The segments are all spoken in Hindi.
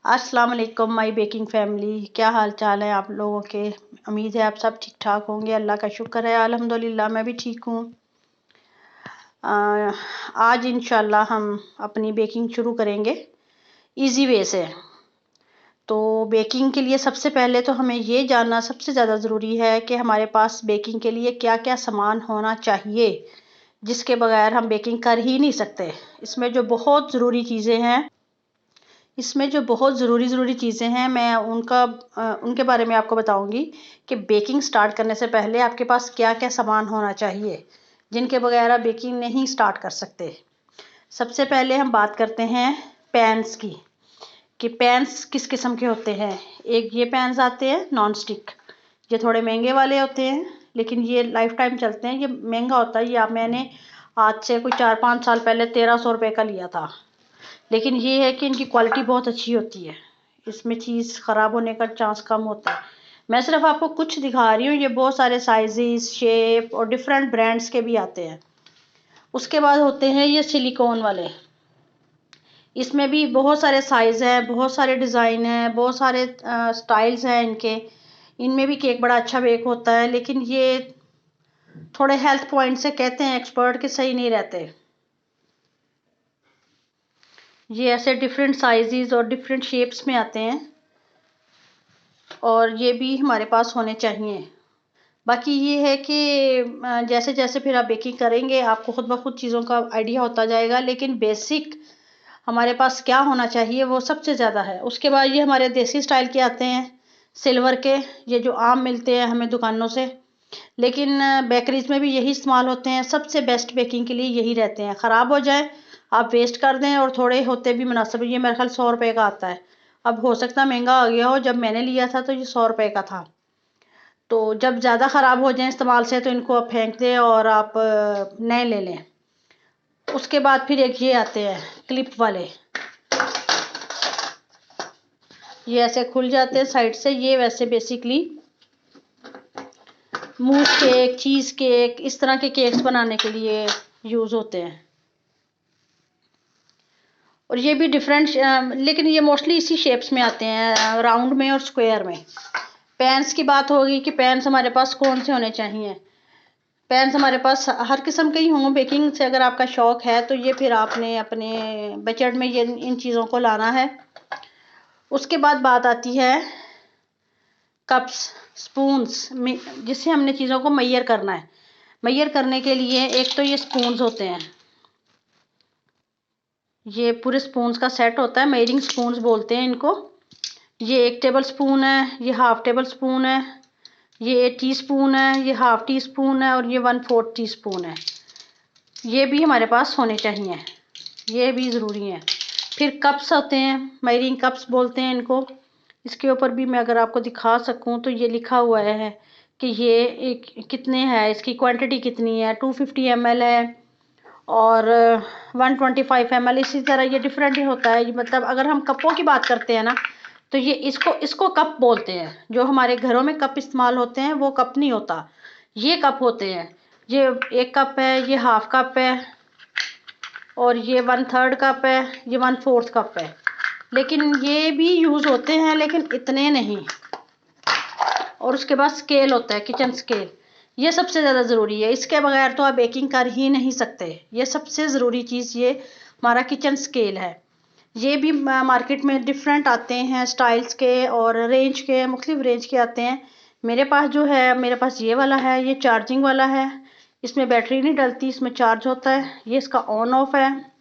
अस्सलाम वालेकुम माई बेकिंग फैमिली, क्या हाल चाल है आप लोगों के। उम्मीद है आप सब ठीक ठाक होंगे। अल्लाह का शुक्र है, अल्हम्दुलिल्लाह मैं भी ठीक हूँ। आज इंशाल्लाह हम अपनी बेकिंग शुरू करेंगे इजी वे से। तो बेकिंग के लिए सबसे पहले तो हमें ये जानना सबसे ज़्यादा ज़रूरी है कि हमारे पास बेकिंग के लिए क्या क्या सामान होना चाहिए, जिसके बगैर हम बेकिंग कर ही नहीं सकते। इसमें जो बहुत ज़रूरी चीज़ें हैं मैं उनके बारे में आपको बताऊंगी कि बेकिंग स्टार्ट करने से पहले आपके पास क्या क्या सामान होना चाहिए, जिनके बगैर आप बेकिंग नहीं स्टार्ट कर सकते। सबसे पहले हम बात करते हैं पैन्स की, कि पैन्स किस किस्म के होते हैं। एक ये पैन्स आते हैं नॉन स्टिक, ये थोड़े महंगे वाले होते हैं, लेकिन ये लाइफ टाइम चलते हैं। ये महंगा होता है, ये मैंने आज से कोई 4-5 साल पहले 1300 रुपये का लिया था। लेकिन ये है कि इनकी क्वालिटी बहुत अच्छी होती है, इसमें चीज़ ख़राब होने का चांस कम होता है। मैं सिर्फ आपको कुछ दिखा रही हूँ, ये बहुत सारे साइजेस, शेप और डिफरेंट ब्रांड्स के भी आते हैं। उसके बाद होते हैं ये सिलिकॉन वाले, इसमें भी बहुत सारे साइज़ हैं, बहुत सारे डिज़ाइन हैं, बहुत सारे स्टाइल्स हैं इनके। इनमें भी केक बड़ा अच्छा बेक होता है, लेकिन ये थोड़े हेल्थ पॉइंट से कहते हैं एक्सपर्ट कि सही नहीं रहते। ये ऐसे डिफरेंट साइजेस और डिफरेंट शेप्स में आते हैं, और ये भी हमारे पास होने चाहिए। बाकी ये है कि जैसे जैसे फिर आप बेकिंग करेंगे आपको खुद ब खुद चीज़ों का आइडिया होता जाएगा, लेकिन बेसिक हमारे पास क्या होना चाहिए वो सबसे ज़्यादा है। उसके बाद ये हमारे देसी स्टाइल के आते हैं, सिल्वर के, ये जो आम मिलते हैं हमें दुकानों से, लेकिन बेकरीज में भी यही इस्तेमाल होते हैं। सबसे बेस्ट बेकिंग के लिए यही रहते हैं। ख़राब हो जाए आप वेस्ट कर दें, और थोड़े होते भी मुनासिब। ये मेरे ख्याल 100 रुपये का आता है, अब हो सकता है महंगा आ गया हो। जब मैंने लिया था तो ये 100 रुपये का था। तो जब ज़्यादा ख़राब हो जाए इस्तेमाल से तो इनको आप फेंक दें और आप नए ले लें। उसके बाद फिर एक ये आते हैं क्लिप वाले, ये ऐसे खुल जाते हैं साइड से। ये वैसे बेसिकली मूस केक, चीज़ केक, इस तरह के केक्स बनाने के लिए यूज़ होते हैं। और ये भी डिफरेंट, लेकिन ये मोस्टली इसी शेप्स में आते हैं, राउंड में और स्क्वायर में। पैन्स की बात होगी कि पैन्स हमारे पास कौन से होने चाहिए। पैन्स हमारे पास हर किस्म के ही हों। बेकिंग से अगर आपका शौक़ है तो ये फिर आपने अपने बजट में ये इन चीज़ों को लाना है। उसके बाद बात आती है कप्स, स्पून्स, जिससे हमने चीज़ों को मैयर करना है। मैयर करने के लिए एक तो ये स्पून्स होते हैं, ये पूरे स्पून्स का सेट होता है, मेजरिंग स्पून्स बोलते हैं इनको। ये 1 टेबल स्पून है, ये हाफ टेबल स्पून है, ये 1 टीस्पून है, ये हाफ टी स्पून है, और ये 1/4 टीस्पून है। ये भी हमारे पास होने चाहिए, ये भी ज़रूरी है। फिर कप्स होते हैं, मेजरिंग कप्स बोलते हैं इनको। इसके ऊपर भी मैं अगर आपको दिखा सकूं तो ये लिखा हुआ है कि ये कितने है, इसकी क्वांटिटी कितनी है। 250 ml है और 125 ml। इसी तरह ये डिफरेंट ही होता है। मतलब अगर हम कपों की बात करते हैं ना, तो ये इसको कप बोलते हैं। जो हमारे घरों में कप इस्तेमाल होते हैं वो कप नहीं होता, ये कप होते हैं। ये 1 कप है, ये हाफ कप है, और ये 1/3 कप है, ये 1/4 कप है। लेकिन ये भी यूज़ होते हैं, लेकिन इतने नहीं। और उसके बाद स्केल होता है, किचन स्केल। ये सबसे ज़्यादा ज़रूरी है, इसके बगैर तो आप बेकिंग कर ही नहीं सकते। ये सबसे ज़रूरी चीज़ ये हमारा किचन स्केल है। ये भी मार्केट में डिफरेंट आते हैं स्टाइल्स के और रेंज के, मुख्तलिफ रेंज के आते हैं। मेरे पास जो है, मेरे पास ये वाला है, ये चार्जिंग वाला है। इसमें बैटरी नहीं डलती, इसमें चार्ज होता है। ये इसका ऑन ऑफ है,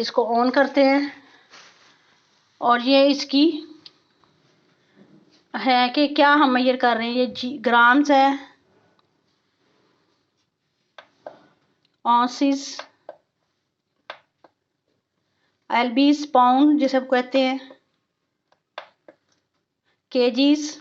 इसको ऑन करते हैं। और ये इसकी है कि क्या हम मेजर कर रहे हैं, ये ग्राम्स है, ऑन्सिस, एलबीस, पाउंड जिसे कहते हैं, केजीज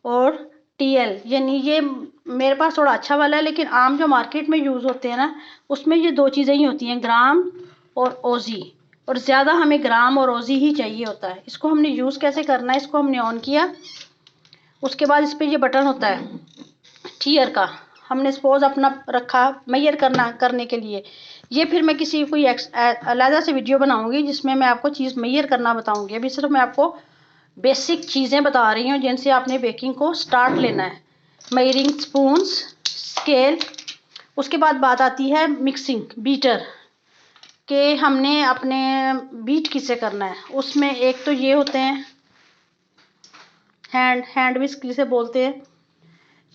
और टीएल। यानी ये मेरे पास थोड़ा अच्छा वाला है, लेकिन आम जो मार्केट में यूज़ होते हैं ना, उसमें ये 2 चीज़ें ही होती हैं, ग्राम और ओजी। और ज़्यादा हमें ग्राम और ओजी ही चाहिए होता है। इसको हमने यूज़ कैसे करना है, इसको हमने ऑन किया, उसके बाद इस पर ये बटन होता है टीयर का, हमने सपोज अपना रखा मेजर करने के लिए, ये फिर मैं किसी कोई अलग से वीडियो बनाऊंगी जिसमें मैं आपको चीज़ मेजर करना बताऊंगी। अभी सिर्फ मैं आपको बेसिक चीज़ें बता रही हूँ जिनसे आपने बेकिंग को स्टार्ट लेना है। मेजरिंग स्पून्स, स्केल, उसके बाद बात आती है मिक्सिंग बीटर के हमने अपने बीट किसे करना है। उसमें एक तो ये होते हैं हैंड विस्क जिसे बोलते हैं,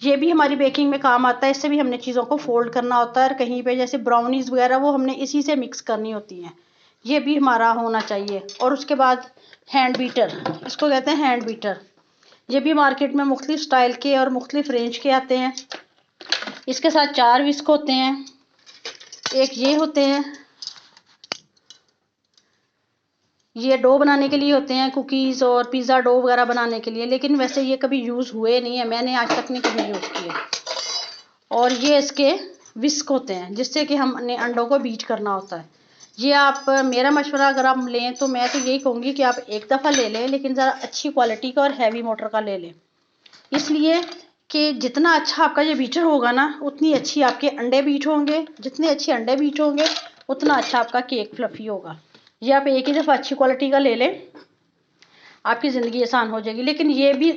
ये भी हमारी बेकिंग में काम आता है। इससे भी हमने चीज़ों को फोल्ड करना होता है और कहीं पे जैसे ब्राउनीज वगैरह वो हमने इसी से मिक्स करनी होती हैं, ये भी हमारा होना चाहिए। और उसके बाद हैंड बीटर, इसको कहते हैं हैंड बीटर। ये भी मार्केट में मुख्तलिफ स्टाइल के और मुख्तलिफ रेंज के आते हैं। इसके साथ 4 विस्क होते हैं, एक ये होते हैं, ये डो बनाने के लिए होते हैं, कुकीज़ और पिज़्ज़ा डो वगैरह बनाने के लिए, लेकिन वैसे ये कभी यूज़ हुए नहीं है, मैंने आज तक नहीं कभी यूज़ किए। और ये इसके विस्क होते हैं जिससे कि हमने अंडों को बीट करना होता है। ये आप मेरा मशवरा अगर आप लें तो मैं तो यही कहूँगी कि आप एक दफ़ा ले लें, लेकिन ज़रा अच्छी क्वालिटी का और हैवी मोटर का ले लें, इसलिए कि जितना अच्छा आपका ये बीटर होगा ना उतनी अच्छी आपके अंडे बीट होंगे, जितने अच्छे अंडे बीट होंगे उतना अच्छा आपका केक फ्लफ़ी होगा। ये आप एक ही दफ़ा अच्छी क्वालिटी का ले लें, आपकी ज़िंदगी आसान हो जाएगी। लेकिन ये भी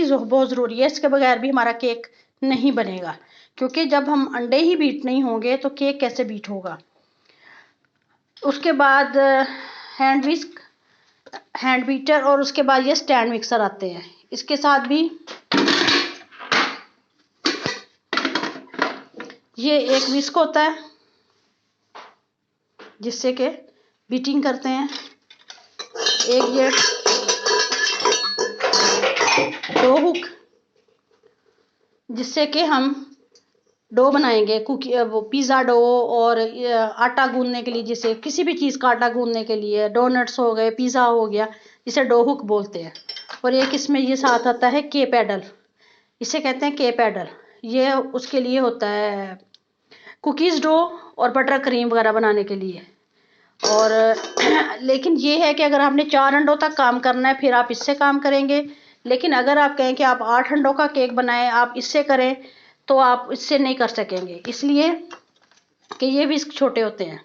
बहुत ज़रूरी है, इसके बगैर भी हमारा केक नहीं बनेगा, क्योंकि जब हम अंडे ही बीट नहीं होंगे तो केक कैसे बीट होगा। उसके बाद हैंड विस्क, हैंड बीटर, और उसके बाद ये स्टैंड मिक्सर आते हैं। इसके साथ भी ये एक विस्क होता है जिससे कि बीटिंग करते हैं, एक ये डो हुक जिससे कि हम डो बनाएंगे, वो पिज़्ज़ा डो और आटा गूंदने के लिए, जिसे किसी भी चीज़ का आटा गूंदने के लिए, डोनट्स हो गए, पिज़्ज़ा हो गया, इसे डो हुक बोलते हैं। और एक इसमें ये साथ आता है के पैडल, इसे कहते हैं के पैडल। ये उसके लिए होता है कुकीज़ डो और बटर क्रीम वगैरह बनाने के लिए। और लेकिन ये है कि अगर आपने 4 अंडों तक काम करना है फिर आप इससे काम करेंगे, लेकिन अगर आप कहें कि आप 8 अंडों का केक बनाएं, आप इससे करें, तो आप इससे नहीं कर सकेंगे, इसलिए कि ये विस्क छोटे होते हैं,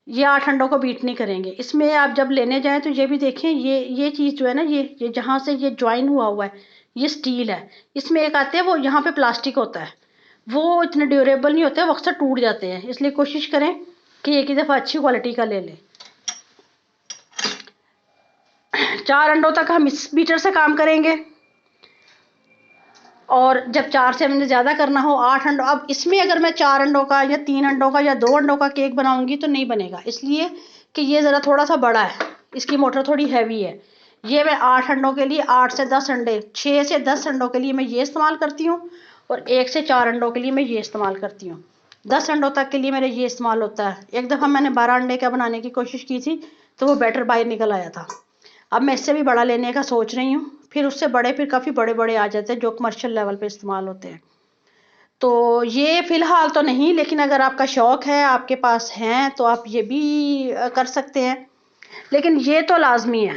ये 8 अंडों को बीट नहीं करेंगे। इसमें आप जब लेने जाएं तो ये भी देखें, ये चीज़ जो है ना, ये जहाँ से ये ज्वाइन हुआ है ये स्टील है। इसमें एक आते हैं वो यहाँ पे प्लास्टिक होता है, वो इतने ड्यूरेबल नहीं होते, वो अक्सर टूट जाते हैं, इसलिए कोशिश करें कि एक ही दफ़ा अच्छी क्वालिटी का ले लें। 4 अंडों तक हम इस बीटर से काम करेंगे, और जब 4 से हमने ज़्यादा करना हो 8 अंडों, अब इसमें अगर मैं 4 अंडों का या 3 अंडों का या 2 अंडों का केक बनाऊंगी तो नहीं बनेगा, इसलिए कि ये ज़रा थोड़ा सा बड़ा है, इसकी मोटर थोड़ी हैवी है। ये मैं 8 अंडों के लिए 8 से 10 अंडे, 6 से 10 अंडों के लिए मैं ये इस्तेमाल करती हूँ, और 1 से 4 अंडों के लिए मैं ये इस्तेमाल करती हूँ। 10 अंडों तक के लिए मेरा ये इस्तेमाल होता है। एक दफ़ा मैंने 12 अंडे का बनाने की कोशिश की थी तो वो बैटर बाहर निकल आया था। अब मैं इससे भी बड़ा लेने का सोच रही हूँ, फिर उससे बड़े फिर काफ़ी बड़े बड़े आ जाते हैं जो कमर्शियल लेवल पे इस्तेमाल होते हैं। तो ये फ़िलहाल तो नहीं, लेकिन अगर आपका शौक़ है, आपके पास हैं, तो आप ये भी कर सकते हैं। लेकिन ये तो लाजमी है,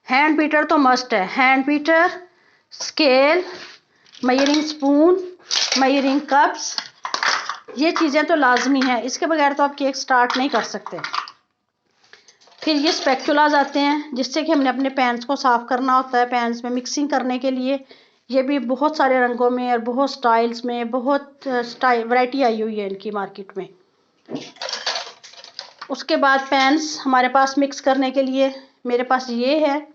हैंड बीटर तो मस्ट है। Hand beater, scale, measuring spoon, measuring cups, ये चीज़ें तो लाजमी हैं, इसके बगैर तो आप केक स्टार्ट नहीं कर सकते। फिर ये स्पैचुलाज आते हैं जिससे कि हमने अपने पैन्स को साफ़ करना होता है, पैन्स में मिक्सिंग करने के लिए। ये भी बहुत सारे रंगों में और बहुत स्टाइल्स में, बहुत वैरायटी आई हुई है इनकी मार्केट में। उसके बाद पैन्स हमारे पास मिक्स करने के लिए मेरे पास ये है,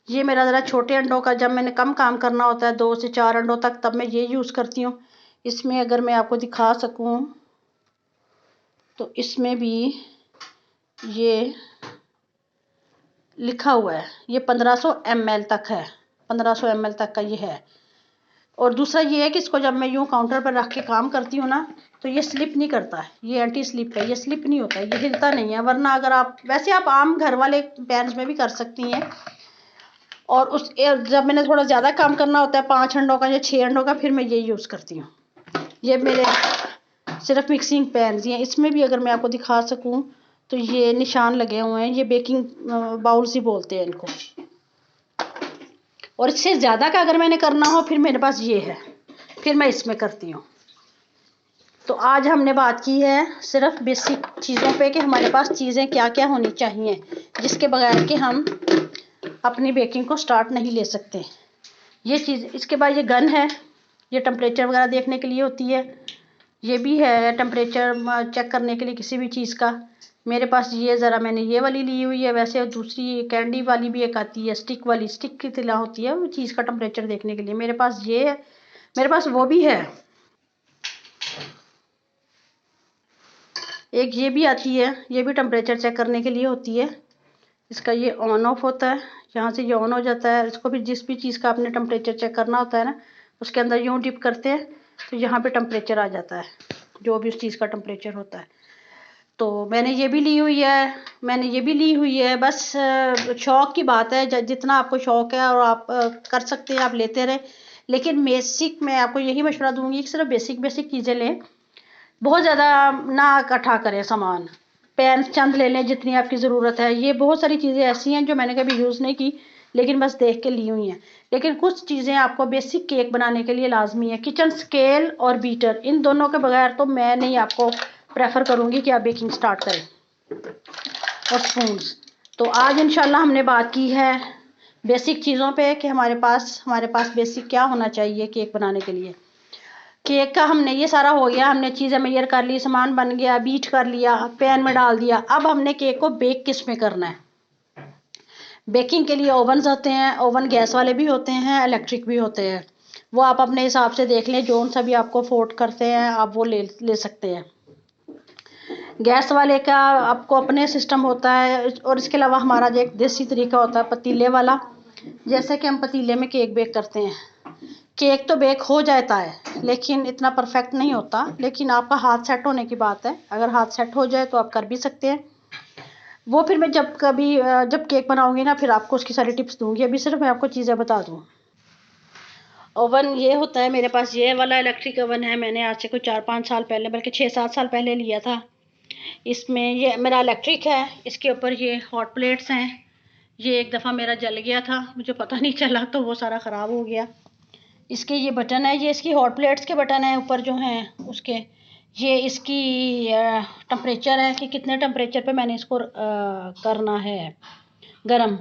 ये मेरा ज़रा छोटे अंडों का, जब मैंने कम काम करना होता है 2 से 4 अंडों तक, तब मैं ये यूज़ करती हूँ। इसमें अगर मैं आपको दिखा सकूँ तो इसमें भी ये लिखा हुआ है, ये 1500 ml तक है, 1500 ml तक का ये है। और दूसरा ये है कि इसको जब मैं यूँ काउंटर पर रख के काम करती हूँ ना तो ये स्लिप नहीं करता है, ये एंटी स्लिप है, ये स्लिप नहीं होता है, ये हिलता नहीं है। वरना अगर आप वैसे आप आम घर वाले पैन्स में भी कर सकती हैं। और उस जब मैंने थोड़ा ज़्यादा काम करना होता है 5 अंडों का या 6 अंडों का, फिर मैं ये यूज़ करती हूँ। ये मेरे सिर्फ मिक्सिंग पैन्स हैं। इसमें भी अगर मैं आपको दिखा सकूँ तो ये निशान लगे हुए हैं, ये बेकिंग बाउल्स ही बोलते हैं इनको। और इससे ज़्यादा का अगर मैंने करना हो फिर मेरे पास ये है, फिर मैं इसमें करती हूँ। तो आज हमने बात की है सिर्फ बेसिक चीज़ों पे कि हमारे पास चीज़ें क्या क्या होनी चाहिए जिसके बगैर कि हम अपनी बेकिंग को स्टार्ट नहीं ले सकते। ये चीज़, इसके बाद ये गन है, ये टेम्परेचर वगैरह देखने के लिए होती है। ये भी है टेम्परेचर चेक करने के लिए किसी भी चीज़ का। मेरे पास ये ज़रा मैंने ये वाली ली हुई है। वैसे दूसरी कैंडी वाली भी एक आती है, स्टिक वाली, स्टिक की तरह होती है वो चीज़ का टेम्परेचर देखने के लिए। मेरे पास ये है, मेरे पास वो भी है। एक ये भी आती है, ये भी टेम्परेचर चेक करने के लिए होती है। इसका ये ऑन ऑफ होता है, यहाँ से ये ऑन हो जाता है। इसको फिर जिस भी चीज़ का आपने टेम्परेचर चेक करना होता है ना, उसके अंदर यूँ डिप करते हैं तो यहाँ पे टेम्परेचर आ जाता है, जो भी उस चीज़ का टेम्परेचर होता है। तो मैंने ये भी ली हुई है, बस शौक़ की बात है। जितना आपको शौक़ है और आप कर सकते हैं, आप लेते रहें। लेकिन बेसिक मैं आपको यही मशवरा दूंगी कि सिर्फ बेसिक चीज़ें लें, बहुत ज़्यादा ना इकट्ठा करें सामान। पैन चंद ले लें जितनी आपकी ज़रूरत है। ये बहुत सारी चीज़ें ऐसी हैं जो मैंने कभी यूज़ नहीं की, लेकिन बस देख के ली हुई हैं। लेकिन कुछ चीज़ें आपको बेसिक केक बनाने के लिए लाजमी है। किचन स्केल और बीटर, इन दोनों के बगैर तो मैं नहीं आपको प्रेफर करूँगी कि आप बेकिंग स्टार्ट करें। और स्पून्स। तो आज इंशाल्लाह हमने बात की है बेसिक चीज़ों पे कि हमारे पास बेसिक क्या होना चाहिए केक बनाने के लिए। केक का हमने ये सारा हो गया, हमने चीज़ें मेजर कर ली, सामान बन गया, बीट कर लिया, पैन में डाल दिया। अब हमने केक को बेक किस में करना है। बेकिंग के लिए ओवन्स होते हैं, ओवन गैस वाले भी होते हैं, इलेक्ट्रिक भी होते हैं। वो आप अपने हिसाब से देख लें, जो सा भी आपको अफोर्ड करते हैं आप वो ले सकते हैं। गैस वाले का आपको अपने सिस्टम होता है, और इसके अलावा हमारा जो एक देसी तरीका होता है पतीले वाला। जैसे कि हम पतीले में केक बेक करते हैं, केक तो बेक हो जाता है लेकिन इतना परफेक्ट नहीं होता। लेकिन आपका हाथ सेट होने की बात है, अगर हाथ सेट हो जाए तो आप कर भी सकते हैं। वो फिर मैं जब केक बनाऊंगी ना, फिर आपको उसकी सारी टिप्स दूंगी। अभी सिर्फ मैं आपको चीज़ें बता दूँ। ओवन ये होता है, मेरे पास ये वाला इलेक्ट्रिक ओवन है। मैंने आज से कोई 4-5 साल पहले, बल्कि 6-7 साल पहले लिया था। इसमें ये मेरा इलेक्ट्रिक है, इसके ऊपर ये हॉट प्लेट्स हैं। ये एक दफ़ा मेरा जल गया था, मुझे पता नहीं चला, तो वो सारा ख़राब हो गया। इसके ये बटन है, ये इसकी हॉट प्लेट्स के बटन है ऊपर जो हैं उसके। ये इसकी टेम्परेचर है कि कितने टेम्परेचर पे मैंने इसको करना है गरम।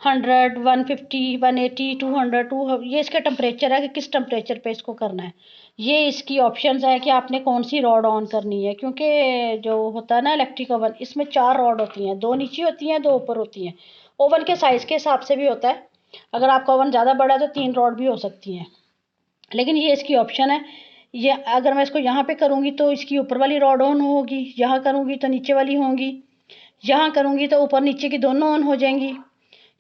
100, 150, 180, 200, ये इसका टेम्परेचर है कि किस टेम्परेचर पे इसको करना है। ये इसकी ऑप्शंस है कि आपने कौन सी रॉड ऑन करनी है, क्योंकि जो होता है ना इलेक्ट्रिक ओवन, इसमें 4 रॉड होती हैं, 2 नीचे होती हैं, 2 ऊपर होती हैं। ओवन के साइज़ के हिसाब से भी होता है, अगर आपका ओवन ज़्यादा बड़ा है तो 3 रॉड भी हो सकती हैं। लेकिन ये इसकी ऑप्शन है। ये अगर मैं इसको यहाँ पे करूँगी तो इसकी ऊपर वाली रॉड ऑन होगी, यहाँ करूँगी तो नीचे वाली होंगी, यहाँ करूँगी तो ऊपर नीचे की दोनों ऑन हो जाएंगी।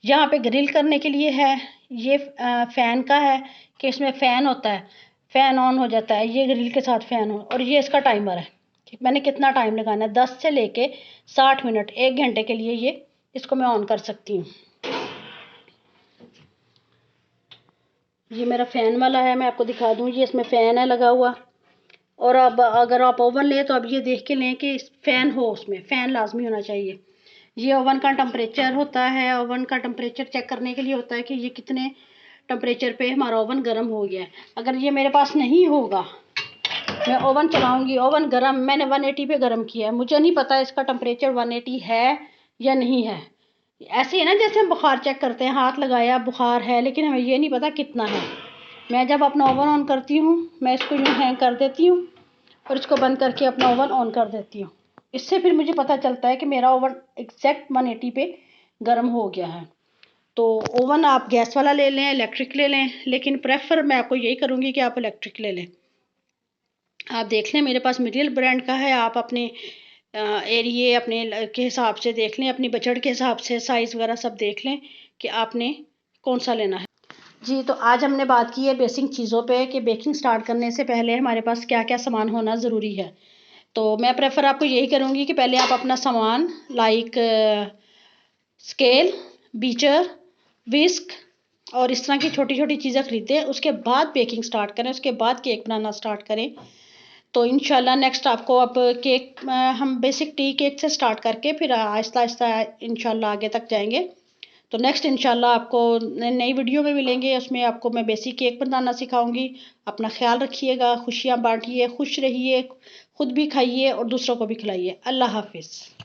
यहाँ पे ग्रिल करने के लिए है, ये फ़ैन का है कि इसमें फ़ैन होता है, फ़ैन ऑन हो जाता है, ये ग्रिल के साथ फ़ैन हो। और ये इसका टाइमर है कि मैंने कितना टाइम लगाना है, 10 से लेके 60 मिनट, 1 घंटे के लिए ये इसको मैं ऑन कर सकती हूँ। ये मेरा फ़ैन वाला है, मैं आपको दिखा दूँ। ये इसमें फ़ैन है लगा हुआ। और अब अगर आप ओवन लें तो अब ये देख के लें कि फ़ैन हो, उसमें फ़ैन लाजमी होना चाहिए। ये ओवन का टेम्परेचर होता है, ओवन का टेम्परेचर चेक करने के लिए होता है कि ये कितने टेम्परेचर पे हमारा ओवन गर्म हो गया है। अगर ये मेरे पास नहीं होगा, मैं ओवन चलाऊंगी, ओवन गर्म, मैंने 180 पे गर्म किया है, मुझे नहीं पता इसका टेम्परेचर 180 है या नहीं है। ऐसे है ना, जैसे हम बुखार चेक करते हैं, हाथ लगाया बुखार है, लेकिन हमें ये नहीं पता कितना है। मैं जब अपना ओवन ऑन करती हूँ, मैं इसको यूँ हैंग कर देती हूँ और इसको बंद करके अपना ओवन ऑन कर देती हूँ। इससे फिर मुझे पता चलता है कि मेरा ओवन एग्जैक्ट 180 पे गर्म हो गया है। तो ओवन आप गैस वाला ले लें, इलेक्ट्रिक ले लें, लेकिन प्रेफर मैं आपको यही करूँगी कि आप इलेक्ट्रिक ले लें। आप देख लें, मेरे पास मिडिल ब्रांड का है, आप अपने एरिए अपने के हिसाब से देख लें, अपनी बजट के हिसाब से साइज़ वगैरह सब देख लें कि आपने कौन सा लेना है। जी, तो आज हमने बात की है बेसिक चीज़ों पे कि बेकिंग स्टार्ट करने से पहले हमारे पास क्या क्या सामान होना ज़रूरी है। तो मैं प्रेफर आपको यही करूँगी कि पहले आप अपना सामान लाइक स्केल, बीटर, विस्क और इस तरह की छोटी छोटी चीज़ें ख़रीदें। उसके बाद बेकिंग स्टार्ट करें, उसके बाद केक बनाना स्टार्ट करें। तो इंशाल्लाह नेक्स्ट आपको अब केक हम बेसिक टी केक से स्टार्ट करके फिर आहिस्ता आहिस्ता इंशाल्लाह आगे तक जाएंगे। तो नेक्स्ट इंशाल्लाह आपको नई वीडियो में मिलेंगे, उसमें आपको मैं बेसिक केक बनाना सिखाऊंगी। अपना ख्याल रखिएगा, खुशियाँ बांटिए, खुश रहिए, खुद भी खाइए और दूसरों को भी खिलाइए। अल्लाह हाफिज़।